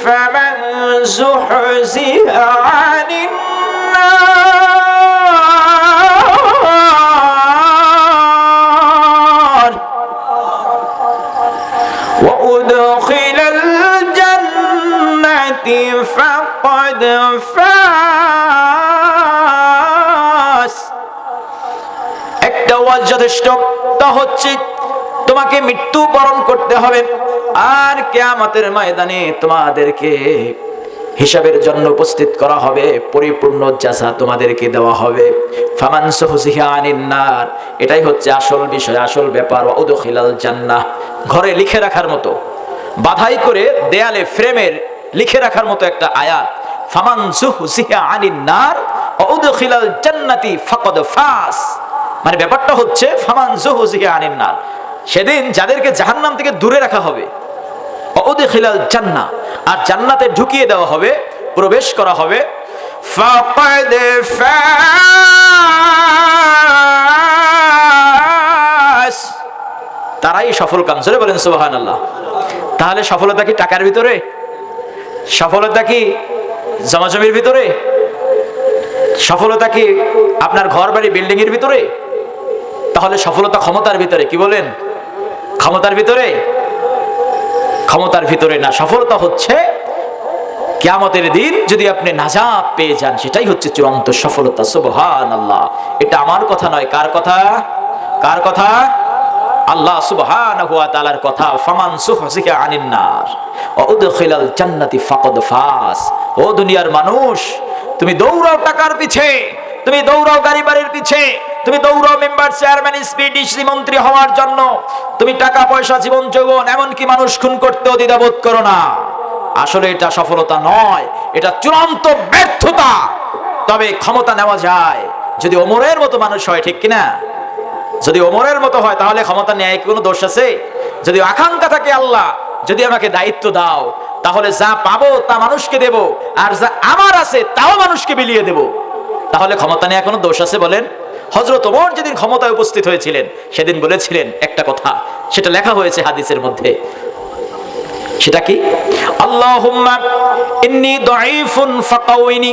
فمن زحزح عن النار وأدخل الجنة فقد فاز। একটা ওয়াজ যথেষ্ট, তা হচ্ছে তোমাকে মৃত্যু বরণ করতে হবে আর কিয়ামতের ময়দানে তোমাদেরকে হিসাবের জন্য উপস্থিত করা হবে, পরিপূর্ণ জাযা তোমাদেরকে দেওয়া হবে। ফামান সুহজিহা আনিন নার, এটাই হচ্ছে আসল বিষয়, আসল ব্যাপার। ওয়া উদখিলাল জান্নাহ, ঘরে লিখে রাখার মতো, বাধাই করে দেয়ালে ফ্রেমের লিখে রাখার মতো একটা আয়াত। ফামান সুহজিহা আনিন নার ওয়া উদখিলাল জান্নাতি ফাকাদ ফাজ। মানে ব্যাপারটা হচ্ছে ফামান সুহজিহা আনিন নার, সেদিন যাদেরকে জাহান্নাম থেকে দূরে রাখা হবে, উদখিলাল জান্নাহ, আর জান্নাতে ঢুকিয়ে দেওয়া হবে, প্রবেশ করা হবে, ফাকাদ ফাজ, তারাই সফল কাম। জোরে বলেন সুবহানাল্লাহ। তাহলে সফলতা কি টাকার ভিতরে? সফলতা কি জমাজমির ভিতরে? সফলতা কি আপনার ঘর বাড়ি বিল্ডিং এর ভিতরে? তাহলে সফলতা ক্ষমতার ভিতরে। কি বলেন? ক্ষমতার ভিতরে? ক্ষমতার ভিতরে না, সফলতা হচ্ছে কিয়ামতের দিন যদি আপনি নাজাত পেয়ে যান, সেটাই হচ্ছে চূড়ান্ত সফলতা। সুবহানাল্লাহ। এটা আমার কথা নয়, কার কথা? কার কথা? আল্লাহ সুবহানাহু ওয়া তাআলার কথা। ফামান সুহজিহা আনিন নার ওয়া উদখিলাল জান্নাতি ফাকাদ ফাজ। ও দুনিয়ার মানুষ, তুমি দৌড়াও টাকার পিছে, তুমি দৌড়াও গাড়ি বাড়ির পিছে, তুমি দৌড়াও মেম্বার, চেয়ারম্যান, এসপি, ডিসি, মন্ত্রী হওয়ার জন্য। তুমি টাকা পয়সা, জীবন যৌবন, এমনকি মানুষ খুন করতেও দ্বিধাবোধ করো না। আসলে এটা সফলতা নয়, এটা চূড়ান্ত ব্যর্থতা। তবে ক্ষমতা নেওয়া যায় যদি ওমরের মতো মানুষ হয়, ঠিক কিনা? যদি ওমরের মতো হয় তাহলে ক্ষমতা নেয় কি কোনো দোষ আছে? যদি আকাঙ্ক্ষা থাকে, আল্লাহ যদি আমাকে দায়িত্ব দাও, তাহলে যা পাবো তা মানুষকে দেব, আর যা আমার আছে তাও মানুষকে বিলিয়ে দেব, তাহলে ক্ষমতা নেওয়া কোনো দোষ আছে বলেন? হযরত ওমর যেদিন ক্ষমতায় উপস্থিত হয়েছিলেন, সেদিন বলেছিলেন একটা কথা, সেটা লেখা হয়েছে হাদিসের মধ্যে। সেটা কি? আল্লাহুম্মা ইন্নী দাঈফুন ফাকাউইনি,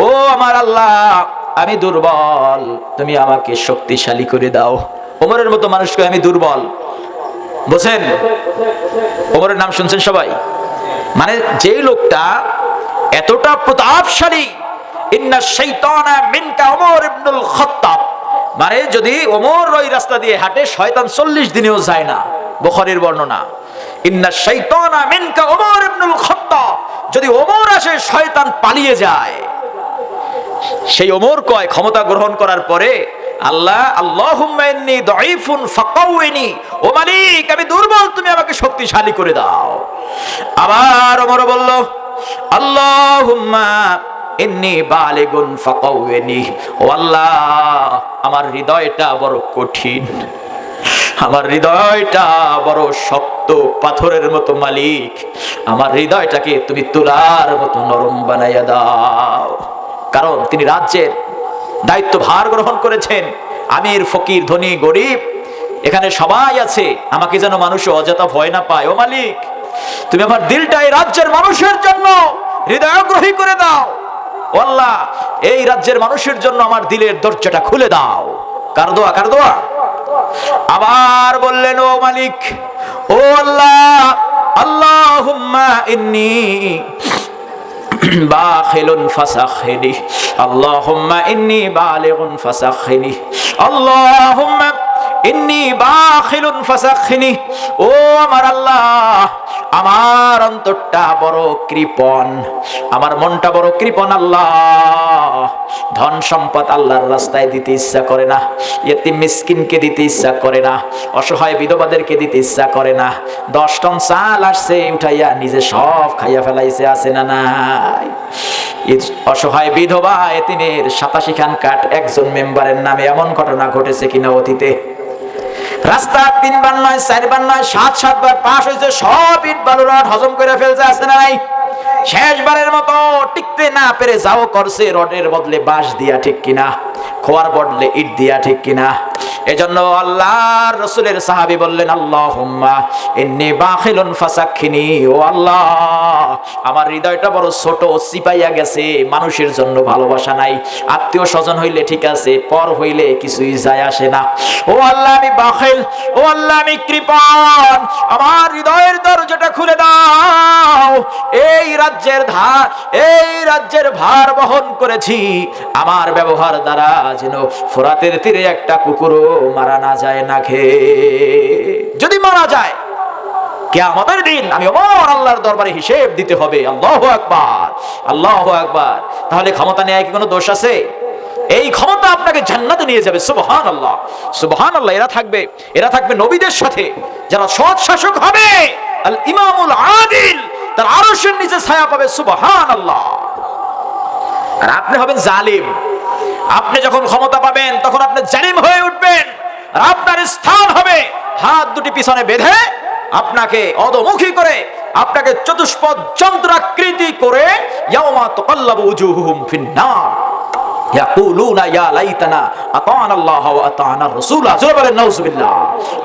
ও আমার আল্লাহ, আমি দুর্বল, তুমি আমাকে শক্তিশালী করে দাও। ওমরের মতো মানুষকে আমি দুর্বল, বুঝছেন? ওমরের নাম শুনছেন সবাই? মানে যেই লোকটা এতটা প্রতাপশালী, ইন্না শাইতানা মিনকা ওমর ইবনুল খাত্তাব, মানে যদি ওমর ওই রাস্তা দিয়ে হাঁটে, শয়তান 40 দিনেও যায় না। বুখারীর বর্ণনা, ইন্না শাইতানা মিনকা ওমর ইবনুল খাত্তাব, যদি ওমর আসে শয়তান পালিয়ে যায়। সেই ওমর কয় ক্ষমতা গ্রহণ করার পরে, আল্লাহ আল্লাহুম্মা ইন্নী দাঈফুন ফাকাউইনি, ও মালিক আমি দুর্বল, তুমি আমাকে শক্তিশালী করে দাও। আবার ওমর বলল, আল্লাহুম্মা ইন্নী বালিগুন ফাকাউইনি, ও আল্লাহ আমার হৃদয়টা বড় কঠিন, আমার হৃদয়টা বড় শক্ত, পাথরের মতো, মালিক আমার হৃদয়টাকে তুমি তুলার মতো নরম বানাইয়া দাও। কারণ তিনি রাজ্যের দায়িত্ব ভার গ্রহণ করেছেন, আমির, ফকির, ধনী, গরিব, এখানে সবাই আছে, আমাকে যেন মানুষ অযথা ভয় না পায়। ও মালিক, তুমি আমার দিলটা এই রাজ্যের মানুষের জন্য হৃদয়গ্রহী করে দাও। ও আল্লাহ, এই রাজ্যের মানুষের জন্য আমার দিলের দরজাটা খুলে দাও। কার দোয়া? কার দোয়া? আবার বললেন, ও মালিক, ও আল্লাহ, আল্লাহুম্মা ইন্নী বাখিলুন ফাসাখহিনি, আল্লাহুম্মা ইন্নী বালিগুন ফাসাখহিনি, আল্লাহুম্মা ইন্নী বাখিলুন ফাসাখহিনি, ও আমার আল্লাহ, আমার অন্তরটা বড় কৃপণ, আমার মনটা বড় কৃপণ আল্লাহ। ধন সম্পদ আল্লাহর রাস্তায় দিতে ইচ্ছা করে না, ইয়েতিম মিসকিনকে দিতে ইচ্ছা করে না, অসহায় বিধবাদেরকে দিতে ইচ্ছা করে না। 10 টন চাল আসছে, উঠাইয়া নিজে সব খাইয়া ফেলাইছে, আছে না নাই? অসহায় বিধবা এতিমের 87 খান কাঠ একজন মেম্বারের নামে, এমন ঘটনা ঘটেছে কিনা অতীতে? রাস্তা 3 বার নয়, 4 বার নয়, 7 বার পাশ হয়েছে, সব ইট বালু রড হজম করে ফেলছে, আছে না নাই? শেষবারের মতো টিকতে না পেরে যাও করছে রডের বদলে বাঁশ দিয়া, ঠিক কিনা? খোয়ার বদলে ইট দিয়া, ঠিক কিনা? এজন্য আল্লাহর রাসূলের সাহাবী বললেন, আল্লাহুম্মা ইন্নী বাখিলুন ফাসাক্ষিনি, ও আল্লাহ আমার হৃদয়টা বড় ছোট, চিপাইয়া গেছে, মানুষের জন্য ভালোবাসা নাই। আত্মীয় স্বজন হইলে ঠিক আছে, পর হইলে কিছুই যায় আসে না। ও আল্লাহ আমি বাখিল, ও আল্লাহ আমি কৃপণ, আমার হৃদয়ের দরজাটা খুলে দাও। এই রাজ্যের ভার বহন করেছি, আমার ব্যবহার দ্বারা যেন ফোরাতের তীরে একটা কুকুরও মারা না যায় না খেয়ে। যদি মারা যায় কিয়ামতের দিন আমি ওমর আল্লাহর দরবারে হিসেব দিতে হবে। আল্লাহু আকবার, আল্লাহু আকবার। তাহলে ক্ষমতা নেয় কি কোনো দোষ আছে? এই ক্ষমতা আপনাকে জান্নাতে নিয়ে যাবে। সুবহানাল্লাহ, সুবহানাল্লাহ। এরা থাকবে নবীদের সাথে, যারা সৎ শাসক হবে, আল ইমামুল আদিল, তার আরশের নিচে ছায়া পাবে। সুবহানাল্লাহ। আর আপনি হবেন জালিম। আপনি যখন ক্ষমতা পাবেন তখন আপনি জালিম হয়ে উঠবেন, আর আপনার স্থান হবে হাত দুটি পিছনে বেঁধে, আপনাকে অধমুখী করে, আপনাকে চতুষ্পদ যন্ত্রাকৃতি করে, ইয়াউমা তাকাল্লাবু উজুহুহুম ফিন্নার ইয়াকুলুনা ইয়া লাইতানা আতানা আল্লাহ ওয়া আতানা রাসূল। জোরে বলেন নাউজুবিল্লাহ।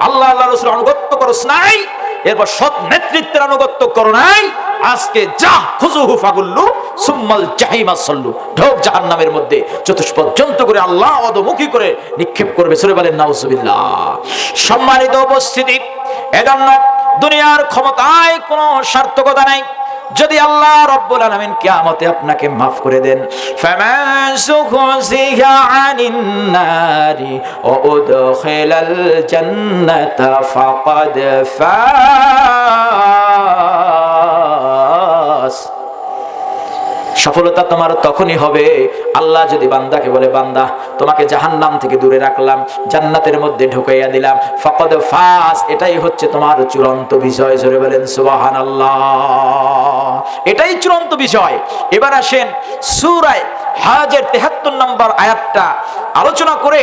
আল্লাহ আল্লাহর রাসূলের আনুগত্য করছ নাই, এরপর সৎ নেতৃত্বের আনুগত্য করো নাই, আজকে যা খুজুহু ফাগুল্লু সুম্মাল জাহিমা সাল্লু, ঢোক জাহান্নামের মধ্যে চতুষ্পদ যন্ত্র করে আল্লাহ অধমুখী করে নিক্ষেপ করবে। জোরে বলেন নাউজুবিল্লাহ। সম্মানিত উপস্থিতি, এজন্য দুনিয়ার ক্ষমতায় কোনো সার্থকতা নাই। যদি আল্লাহ রাব্বুল আলামিন কিয়ামতে আপনাকে maaf করে দেন, ফামান সুখসিহা আনিন নারি ওয়া উদখিলাল জান্নাতা ফাকাদ ফাস। সফলতা তোমার তখনই হবে আল্লাহ যদি বান্দাকে বলে, বান্দা তোমাকে জাহান্নাম থেকে দূরে রাখলাম, জান্নাতের মধ্যে ঢুকাইয়া দিলাম, ফাকাদ ফাস। এটাই হচ্ছে তোমার চূড়ান্ত বিজয়। জোরে বলেন সুবহানাল্লাহ। এটাই চূড়ান্ত বিজয়। এবার আসেন সূরা হাজের ৭৩ নম্বর আয়াতটা আলোচনা করে,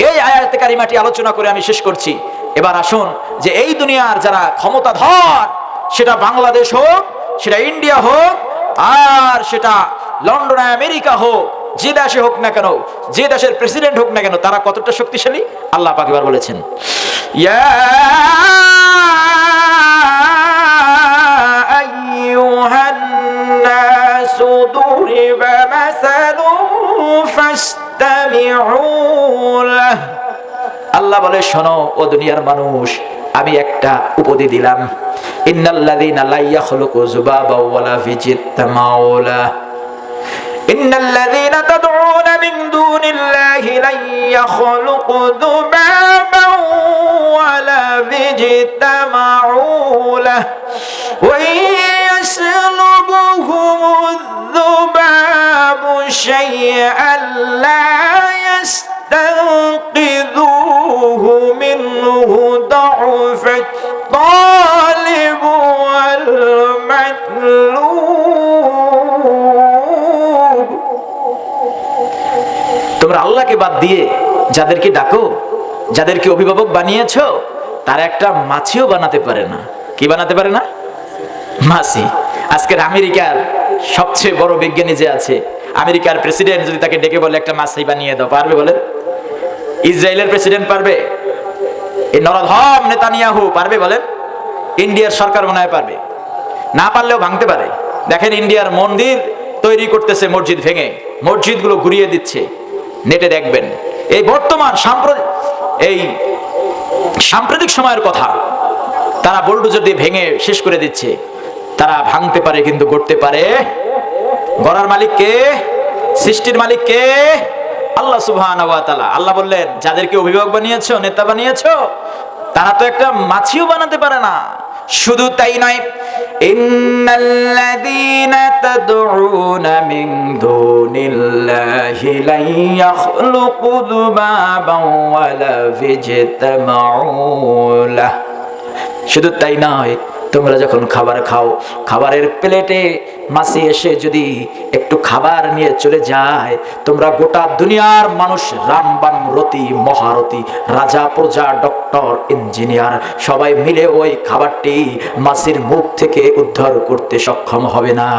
এই আয়াতে কারিমাটি আলোচনা করে আমি শেষ করছি। এবার আসুন যে এই দুনিয়ার যারা ক্ষমতাধর, সেটা বাংলাদেশ হোক, সেটা ইন্ডিয়া হোক, আর সেটা লন্ডন আমেরিকা হোক, যে দেশে হোক না কেন, যে দেশের প্রেসিডেন্ট হোক না কেন, তারা কতটা শক্তিশালী আল্লাহ পাক এবার বলেছেন, ইয়া আইয়ুহান নাসু দুরিবা মাসালুন ফাসতামিউ লাহ। আল্লাহ বলে, শোনো ও দুনিয়ার মানুষ, আমি একটা উপদেশ দিলাম, ইন্নাল্লাযীনা লা ইয়াখলুকু যুবাবা ওয়ালা ফিজিত্তামাউ লাহ, ইন্নাল্লাযীনা তাদউনা মিন দুনিল্লাহি লা ইয়াখলুকু যুবাবা ওয়ালা ফিজিত্তামাউ লাহ ওয়া ইয়াসলুবুহুমুয যুবাবু শাইআন লা ইয়াস্তানকিযুহু মিনহু দাউফাত الطالب والمطلوب। তোমরা আল্লাহকে বাদ দিয়ে যাদেরকে ডাকো, যাদেরকে অভিভাবক বানিয়েছো, তারা একটা মাছিও বানাতে পারে না। কি বানাতে পারে না? মাছি। আজকের আমেরিকার সবচেয়ে বড় বিজ্ঞানী যে আছে, আমেরিকার প্রেসিডেন্ট যদি তাকে ডেকে বলে একটা মাছি বানিয়ে দাও, পারবে বলেন? ইসরায়েলের প্রেসিডেন্ট পারবে? এই নরধম নেতানিয়াহু পারবে বলেন? ইন্ডিয়ার সরকার মনে হয় পারবে না, পারলেও ভাঙতে পারে। দেখেন ইন্ডিয়ার মন্দির তৈরি করতেছে, মসজিদ ভেঙে মসজিদগুলো ঘুরিয়ে দিচ্ছে, নেটে দেখবেন। এই বর্তমান সাম্প্রতিক সময়ের কথা, তারা বুলডোজার দিয়ে ভেঙে শেষ করে দিচ্ছে। তারা ভাঙতে পারে কিন্তু গড়তে পারে। গড়ার মালিক কে? সৃষ্টির মালিক কে? আল্লাহ সুবহানাহু ওয়া তাআলা। আল্লাহ বললেন, যাদেরকে অভিভাবক বানিয়েছো, নেতা বানিয়েছো, তারা তো একটা মাছিও বানাতে পারে না। শুধু তাই নয়, ইন্নাল্লাযীনা তাদউনা মিন দুনিল্লাহি লা ইয়াখলুকু যুবাবান ওয়ালা ফিজতামাউ লাহ। শুধু তাই নয়, তোমরা যখন খাবার খাও, খাবারের প্লেটে মাছি এসে যদি একটু খাবার নিয়ে চলে যায়, তোমরা গোটা দুনিয়ার মানুষ, রামবান রতি মহারতি, রাজা প্রজা ডক্টর ইঞ্জিনিয়ার সবাই মিলে ওই খাবারটি মাছির মুখ থেকে উদ্ধার করতে সক্ষম হবে না।